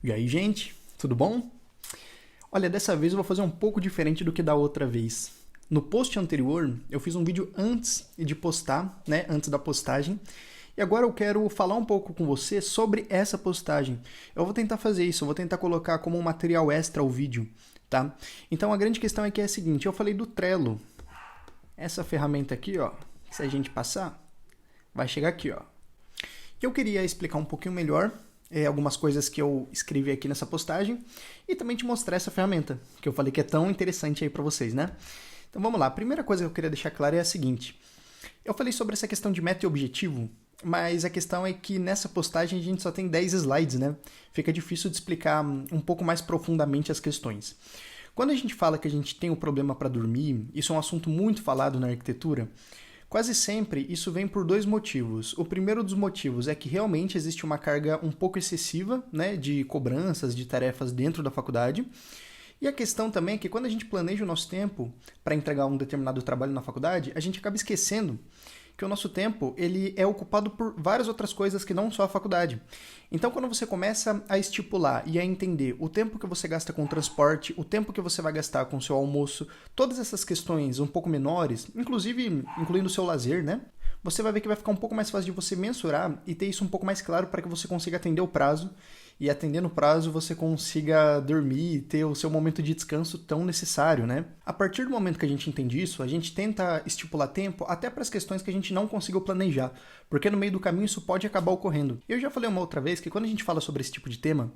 E aí, gente, tudo bom? Olha, dessa vez eu vou fazer um pouco diferente do que da outra vez. No post anterior, eu fiz um vídeo antes de postar, né, antes da postagem, e agora eu quero falar um pouco com você sobre essa postagem. Eu vou tentar fazer isso, eu vou tentar colocar como um material extra o vídeo, tá? Então a grande questão é que é a seguinte, eu falei do Trello. Essa ferramenta aqui, ó, se a gente passar, vai chegar aqui, ó. Eu queria explicar um pouquinho melhor algumas coisas que eu escrevi aqui nessa postagem e também te mostrar essa ferramenta, que eu falei que é tão interessante aí para vocês, né? Então vamos lá, a primeira coisa que eu queria deixar clara é a seguinte. Eu falei sobre essa questão de meta e objetivo, mas a questão é que nessa postagem a gente só tem 10 slides, né? Fica difícil de explicar um pouco mais profundamente as questões. Quando a gente fala que a gente tem um problema para dormir, isso é um assunto muito falado na arquitetura. Quase sempre isso vem por dois motivos. O primeiro dos motivos é que realmente existe uma carga um pouco excessiva, né, de cobranças, de tarefas dentro da faculdade. E a questão também é que quando a gente planeja o nosso tempo para entregar um determinado trabalho na faculdade, a gente acaba esquecendo que o nosso tempo ele é ocupado por várias outras coisas que não só a faculdade. Então, quando você começa a estipular e a entender o tempo que você gasta com o transporte, o tempo que você vai gastar com o seu almoço, todas essas questões um pouco menores, inclusive incluindo o seu lazer, né? Você vai ver que vai ficar um pouco mais fácil de você mensurar e ter isso um pouco mais claro para que você consiga atender o prazo e atendendo o prazo você consiga dormir e ter o seu momento de descanso tão necessário, né? A partir do momento que a gente entende isso, a gente tenta estipular tempo até para as questões que a gente não conseguiu planejar, porque no meio do caminho isso pode acabar ocorrendo. Eu já falei uma outra vez que quando a gente fala sobre esse tipo de tema,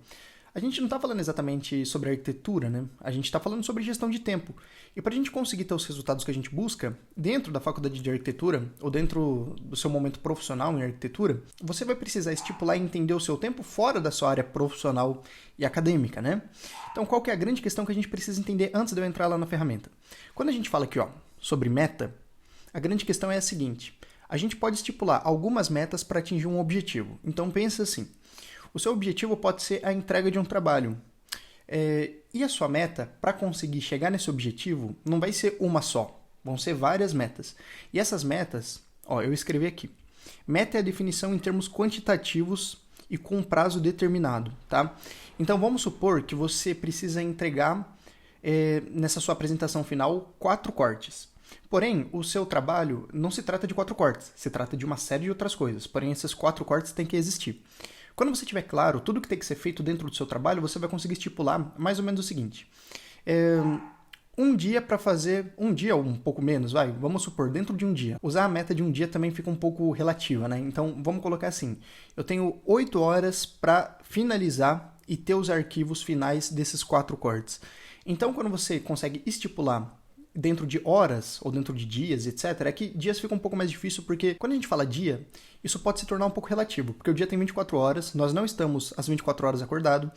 a gente não está falando exatamente sobre arquitetura, né? A gente está falando sobre gestão de tempo. E para a gente conseguir ter os resultados que a gente busca dentro da faculdade de arquitetura ou dentro do seu momento profissional em arquitetura, você vai precisar estipular e entender o seu tempo fora da sua área profissional e acadêmica, né? Então, qual que é a grande questão que a gente precisa entender antes de eu entrar lá na ferramenta? Quando a gente fala aqui, ó, sobre meta, a grande questão é a seguinte: a gente pode estipular algumas metas para atingir um objetivo. Então, pensa assim. O seu objetivo pode ser a entrega de um trabalho. E a sua meta, para conseguir chegar nesse objetivo, não vai ser uma só. Vão ser várias metas. E essas metas, ó, eu escrevi aqui. Meta é a definição em termos quantitativos e com um prazo determinado, tá? Então, vamos supor que você precisa entregar, nessa sua apresentação final, 4 cortes. Porém, o seu trabalho não se trata de 4 cortes. Se trata de uma série de outras coisas. Porém, esses 4 cortes têm que existir. Quando você tiver claro tudo que tem que ser feito dentro do seu trabalho, você vai conseguir estipular mais ou menos o seguinte. Um dia para fazer, um dia ou um pouco menos, vamos supor, dentro de um dia. Usar a meta de um dia também fica um pouco relativa, né? Então, vamos colocar assim, eu tenho 8 horas para finalizar e ter os arquivos finais desses 4 cortes. Então, quando você consegue estipular dentro de horas ou dentro de dias, etc., é que dias fica um pouco mais difícil, porque quando a gente fala dia, isso pode se tornar um pouco relativo, porque o dia tem 24 horas, nós não estamos às 24 horas acordado,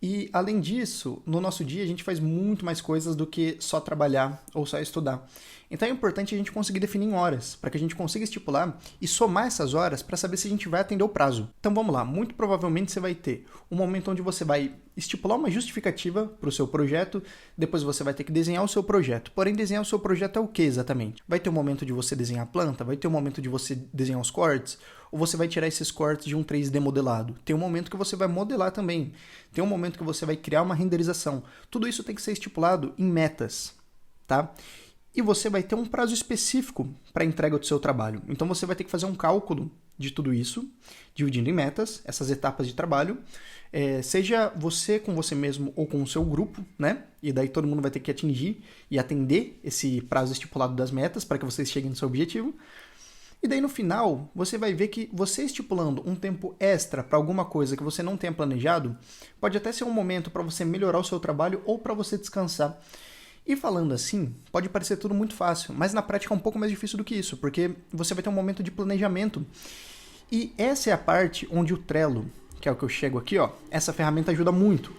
e além disso, no nosso dia a gente faz muito mais coisas do que só trabalhar ou só estudar. Então é importante a gente conseguir definir em horas, para que a gente consiga estipular e somar essas horas para saber se a gente vai atender o prazo. Então vamos lá, muito provavelmente você vai ter um momento onde você vai estipular uma justificativa para o seu projeto, depois você vai ter que desenhar o seu projeto. Porém, desenhar o seu projeto é o que exatamente? Vai ter um momento de você desenhar a planta, vai ter um momento de você desenhar os cortes, ou você vai tirar esses cortes de um 3D modelado. Tem um momento que você vai modelar também. Tem um momento que você vai criar uma renderização. Tudo isso tem que ser estipulado em metas, tá? E você vai ter um prazo específico para a entrega do seu trabalho. Então você vai ter que fazer um cálculo de tudo isso, dividindo em metas, essas etapas de trabalho, seja você com você mesmo ou com o seu grupo, né? E daí todo mundo vai ter que atingir e atender esse prazo estipulado das metas para que vocês cheguem no seu objetivo. E daí no final, você vai ver que você estipulando um tempo extra para alguma coisa que você não tenha planejado, pode até ser um momento para você melhorar o seu trabalho ou para você descansar. E falando assim, pode parecer tudo muito fácil, mas na prática é um pouco mais difícil do que isso, porque você vai ter um momento de planejamento. E essa é a parte onde o Trello, que é o que eu chego aqui, ó, essa ferramenta ajuda muito.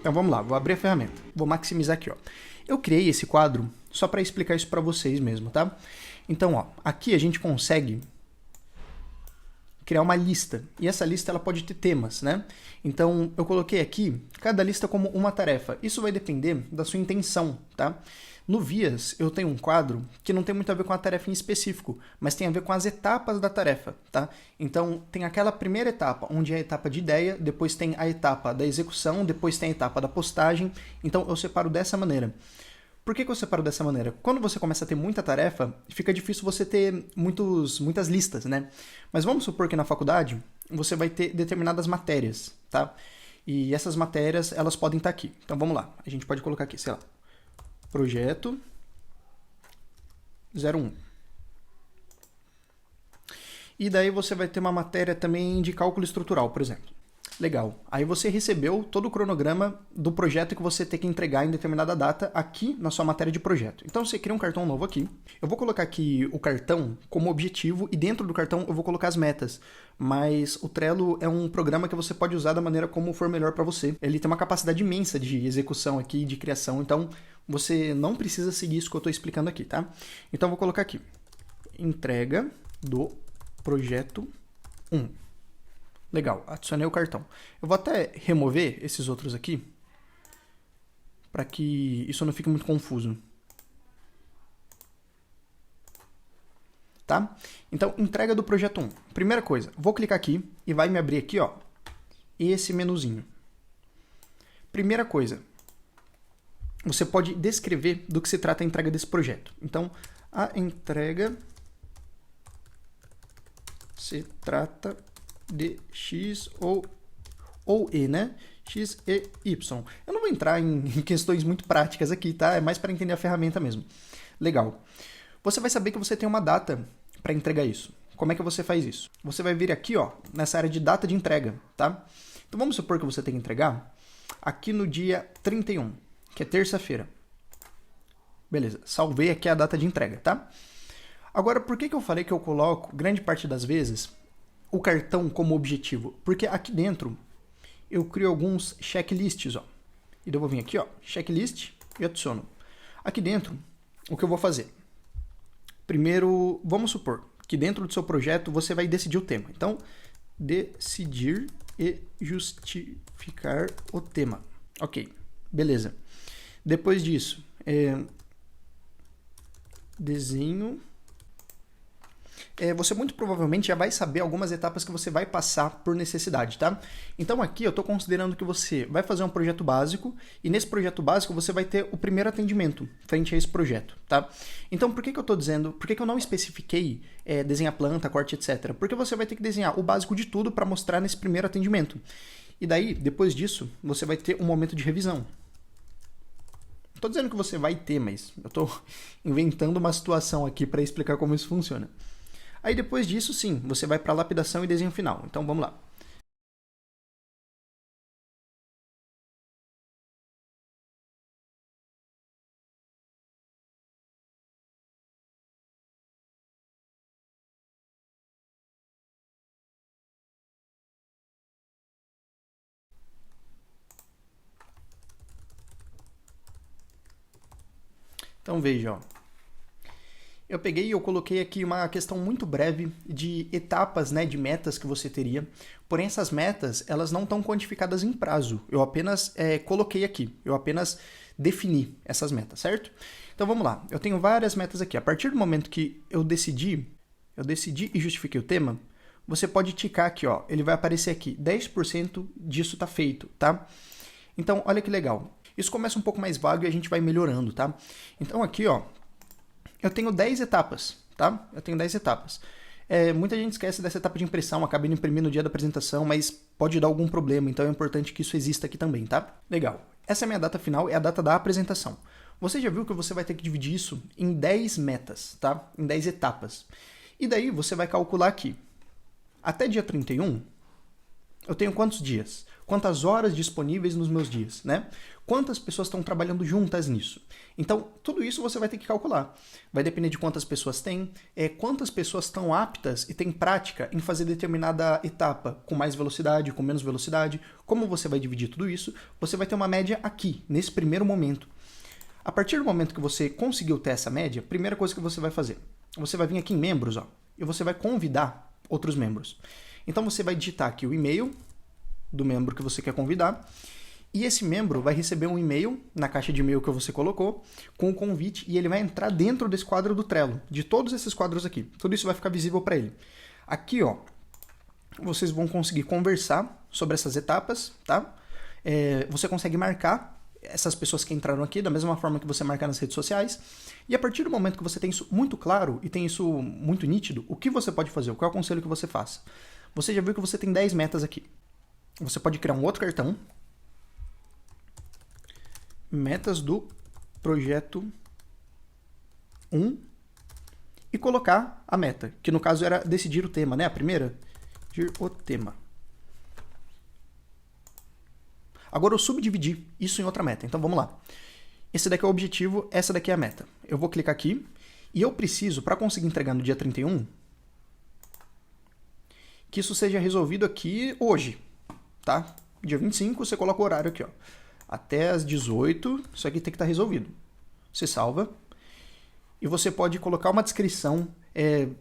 Então vamos lá, vou abrir a ferramenta, vou maximizar aqui, ó. Eu criei esse quadro só para explicar isso para vocês mesmo, tá? Então, ó, aqui a gente consegue criar uma lista. E essa lista ela pode ter temas, né? Então, eu coloquei aqui cada lista como uma tarefa. Isso vai depender da sua intenção, tá? No Vias, eu tenho um quadro que não tem muito a ver com a tarefa em específico, mas tem a ver com as etapas da tarefa, tá? Então, tem aquela primeira etapa, onde é a etapa de ideia, depois tem a etapa da execução, depois tem a etapa da postagem. Então, eu separo dessa maneira. Por que eu separo dessa maneira? Quando você começa a ter muita tarefa, fica difícil você ter muitas listas, né? Mas vamos supor que na faculdade você vai ter determinadas matérias, tá? E essas matérias, elas podem estar aqui. Então vamos lá, a gente pode colocar aqui, sei lá, projeto 01. E daí você vai ter uma matéria também de cálculo estrutural, por exemplo. Legal. Aí você recebeu todo o cronograma do projeto que você tem que entregar em determinada data aqui na sua matéria de projeto. Então você cria um cartão novo aqui. Eu vou colocar aqui o cartão como objetivo e dentro do cartão eu vou colocar as metas. Mas o Trello é um programa que você pode usar da maneira como for melhor para você. Ele tem uma capacidade imensa de execução aqui, de criação. Então você não precisa seguir isso que eu estou explicando aqui, tá? Então eu vou colocar aqui. Entrega do projeto 1. Legal, adicionei o cartão. Eu vou até remover esses outros aqui, para que isso não fique muito confuso. Tá? Então, entrega do projeto 1. Primeira coisa, vou clicar aqui e vai me abrir aqui, ó, esse menuzinho. Primeira coisa, você pode descrever do que se trata a entrega desse projeto. Então, a entrega se trata de X ou E, né? X e Y. Eu não vou entrar em questões muito práticas aqui, tá? É mais para entender a ferramenta mesmo. Legal. Você vai saber que você tem uma data para entregar isso. Como é que você faz isso? Você vai vir aqui, ó, nessa área de data de entrega, tá? Então vamos supor que você tem que entregar aqui no dia 31, que é terça-feira. Beleza, salvei aqui a data de entrega, tá? Agora, por que eu falei que eu coloco, grande parte das vezes, o cartão como objetivo? Porque aqui dentro eu crio alguns checklists, ó. E eu vou vir aqui, ó, checklist e adiciono. Aqui dentro, o que eu vou fazer? Primeiro, vamos supor que dentro do seu projeto você vai decidir o tema. Então, decidir e justificar o tema. Ok, beleza. Depois disso, desenho. Você muito provavelmente já vai saber algumas etapas que você vai passar por necessidade, tá? Então aqui eu estou considerando que você vai fazer um projeto básico e nesse projeto básico você vai ter o primeiro atendimento frente a esse projeto, tá? Então por que eu estou dizendo, por que eu não especifiquei desenhar planta, corte, etc? Porque você vai ter que desenhar o básico de tudo para mostrar nesse primeiro atendimento. E daí, depois disso, você vai ter um momento de revisão. Não estou dizendo que você vai ter, mas eu estou inventando uma situação aqui para explicar como isso funciona. Aí depois disso, sim, você vai para lapidação e desenho final. Então vamos lá. Então veja, ó. Eu peguei e eu coloquei aqui uma questão muito breve de etapas, né, de metas que você teria. Porém, essas metas, elas não estão quantificadas em prazo. Eu apenas coloquei aqui, eu apenas defini essas metas, certo? Então vamos lá, eu tenho várias metas aqui. A partir do momento que eu decidi e justifiquei o tema, você pode ticar aqui, ó, ele vai aparecer aqui, 10% disso está feito, tá? Então, olha que legal. Isso começa um pouco mais vago e a gente vai melhorando, tá? Então aqui, ó, eu tenho 10 etapas, tá? Eu tenho 10 etapas. Muita gente esquece dessa etapa de impressão, acaba indo imprimir no dia da apresentação, mas pode dar algum problema, então é importante que isso exista aqui também, tá? Legal. Essa é a minha data final, é a data da apresentação. Você já viu que você vai ter que dividir isso em 10 metas, tá? Em 10 etapas. E daí você vai calcular aqui. Até dia 31, eu tenho quantos dias? Quantas horas disponíveis nos meus dias, né? Quantas pessoas estão trabalhando juntas nisso? Então, tudo isso você vai ter que calcular. Vai depender de quantas pessoas tem, quantas pessoas estão aptas e têm prática em fazer determinada etapa com mais velocidade, com menos velocidade. Como você vai dividir tudo isso? Você vai ter uma média aqui, nesse primeiro momento. A partir do momento que você conseguiu ter essa média, a primeira coisa que você vai fazer, você vai vir aqui em membros, ó, e você vai convidar outros membros. Então você vai digitar aqui o e-mail do membro que você quer convidar, e esse membro vai receber um e-mail na caixa de e-mail que você colocou com o convite, e ele vai entrar dentro desse quadro do Trello, de todos esses quadros aqui. Tudo isso vai ficar visível para ele. Aqui, ó, vocês vão conseguir conversar sobre essas etapas, tá? Você consegue marcar essas pessoas que entraram aqui da mesma forma que você marcar nas redes sociais. E a partir do momento que você tem isso muito claro e tem isso muito nítido, o que você pode fazer? Qual é o conselho que você faça? Você já viu que você tem 10 metas aqui. Você pode criar um outro cartão. Metas do projeto 1 e colocar a meta, que no caso era decidir o tema, né? A primeira, decidir o tema. Agora eu subdividi isso em outra meta, então vamos lá. Esse daqui é o objetivo, essa daqui é a meta. Eu vou clicar aqui e eu preciso, para conseguir entregar no dia 31, que isso seja resolvido aqui hoje, tá? Dia 25, você coloca o horário aqui, ó. Até às 18, isso aqui tem que estar resolvido. Você salva. E você pode colocar uma descrição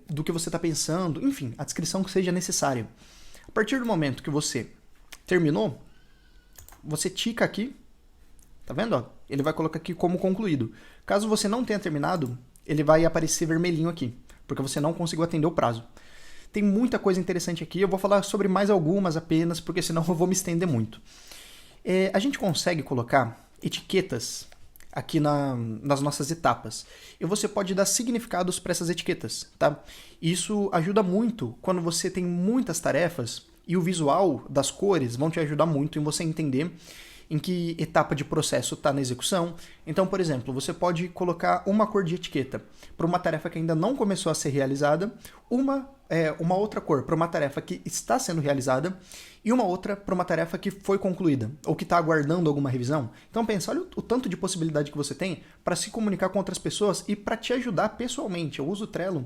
do que você está pensando. Enfim, a descrição que seja necessária. A partir do momento que você terminou, você tica aqui. Tá vendo? Ó? Ele vai colocar aqui como concluído. Caso você não tenha terminado, ele vai aparecer vermelhinho aqui. Porque você não conseguiu atender o prazo. Tem muita coisa interessante aqui. Eu vou falar sobre mais algumas apenas, porque senão eu vou me estender muito. A gente consegue colocar etiquetas aqui nas nossas etapas. E você pode dar significados para essas etiquetas, tá? Isso ajuda muito quando você tem muitas tarefas e o visual das cores vão te ajudar muito em você entender em que etapa de processo está na execução. Então, por exemplo, você pode colocar uma cor de etiqueta para uma tarefa que ainda não começou a ser realizada, uma outra cor para uma tarefa que está sendo realizada e uma outra para uma tarefa que foi concluída ou que está aguardando alguma revisão. Então pensa, olha o tanto de possibilidade que você tem para se comunicar com outras pessoas e para te ajudar pessoalmente. Eu uso o Trello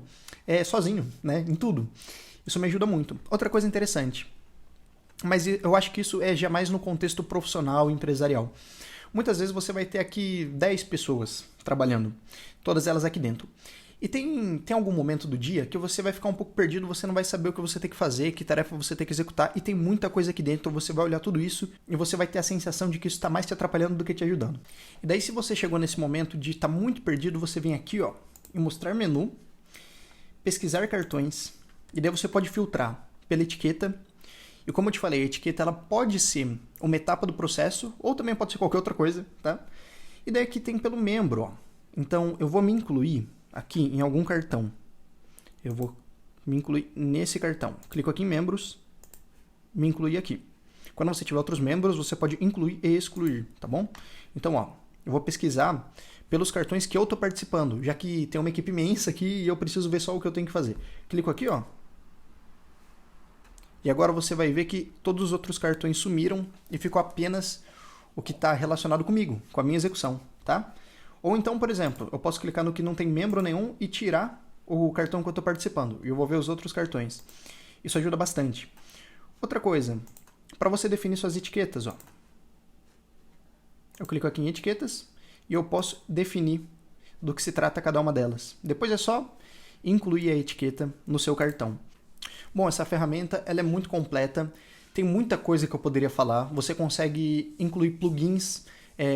sozinho, né, em tudo. Isso me ajuda muito. Outra coisa interessante, mas eu acho que isso é jamais no contexto profissional e empresarial. Muitas vezes você vai ter aqui 10 pessoas trabalhando, todas elas aqui dentro. E tem algum momento do dia que você vai ficar um pouco perdido, você não vai saber o que você tem que fazer, que tarefa você tem que executar, e tem muita coisa aqui dentro, você vai olhar tudo isso e você vai ter a sensação de que isso está mais te atrapalhando do que te ajudando. E daí se você chegou nesse momento de estar muito perdido, você vem aqui, ó, em mostrar menu, pesquisar cartões, e daí você pode filtrar pela etiqueta. E como eu te falei, a etiqueta ela pode ser uma etapa do processo, ou também pode ser qualquer outra coisa, tá? E daí aqui tem pelo membro, ó. Então eu vou me incluir aqui em algum cartão. Eu vou me incluir nesse cartão. Clico aqui em membros, me incluir aqui. Quando você tiver outros membros, você pode incluir e excluir, tá bom? Então, ó, eu vou pesquisar pelos cartões que eu estou participando, já que tem uma equipe imensa aqui e eu preciso ver só o que eu tenho que fazer. Clico aqui, ó. E agora você vai ver que todos os outros cartões sumiram e ficou apenas o que está relacionado comigo, com a minha execução, tá? Ou então, por exemplo, eu posso clicar no que não tem membro nenhum e tirar o cartão que eu estou participando. E eu vou ver os outros cartões. Isso ajuda bastante. Outra coisa, para você definir suas etiquetas, ó. Eu clico aqui em etiquetas e eu posso definir do que se trata cada uma delas. Depois é só incluir a etiqueta no seu cartão. Bom, essa ferramenta ela é muito completa, tem muita coisa que eu poderia falar. Você consegue incluir plugins.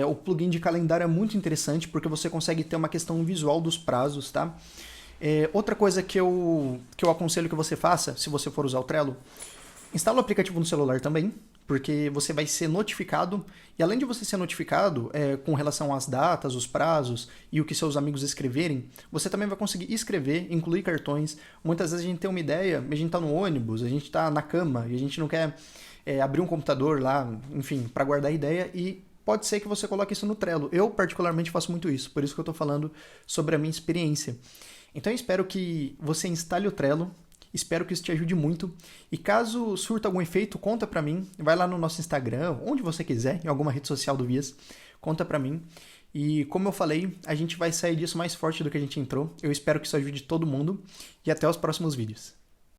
O plugin de calendário é muito interessante porque você consegue ter uma questão visual dos prazos, tá? Outra coisa que eu aconselho que você faça, se você for usar o Trello, instala o aplicativo no celular também, porque você vai ser notificado, e além de você ser notificado com relação às datas, os prazos e o que seus amigos escreverem, você também vai conseguir escrever, incluir cartões. Muitas vezes a gente tem uma ideia, a gente está no ônibus, a gente está na cama e a gente não quer abrir um computador lá, enfim, para guardar a ideia, e pode ser que você coloque isso no Trello. Eu particularmente faço muito isso, por isso que eu estou falando sobre a minha experiência. Então eu espero que você instale o Trello. Espero que isso te ajude muito. E caso surta algum efeito, conta pra mim. Vai lá no nosso Instagram, onde você quiser, em alguma rede social do Vias. Conta pra mim. E como eu falei, a gente vai sair disso mais forte do que a gente entrou. Eu espero que isso ajude todo mundo. E até os próximos vídeos.